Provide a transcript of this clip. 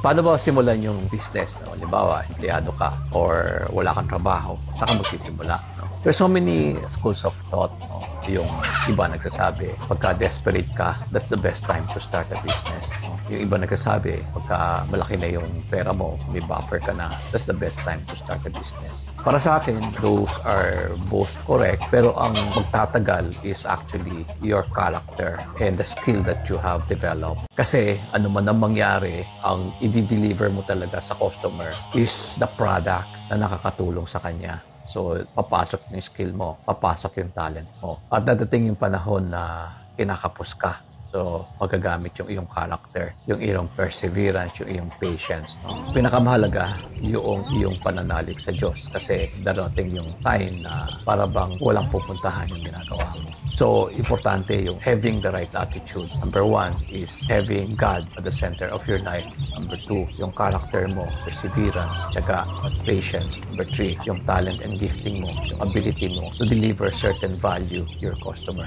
Paano ba simulan yung business? No? Halimbawa, empleyado ka or wala kang trabaho, saka magsisimula. No? There's so many schools of thought. No? Yung iba nagsasabi, pagka desperate ka, that's the best time to start a business. No? Yung iba nagsasabi, pagka malaki na yung pera mo, may buffer ka na, that's the best time to start a business. Para sa akin, those are both correct, pero ang magtatagal is actually your character and the skill that you have developed. Kasi ano man ang mangyari, ang i-deliver mo talaga sa customer is the product na nakakatulong sa kanya. So, papasok yung skill mo, papasok yung talent mo. At dadating yung panahon na kinakapos ka. So, magagamit yung iyong character, yung iyong perseverance, yung iyong patience. No? Pinakamahalaga yung iyong pananalig sa Diyos kasi darating yung time na para bang walang pupuntahan yung ginagawa mo. So, importante yung having the right attitude. Number 1 is having God at the center of your life. Number 2, yung character mo, perseverance, tiyaga, at patience. Number 3, yung talent and gifting mo, yung ability mo to deliver certain value to your customer.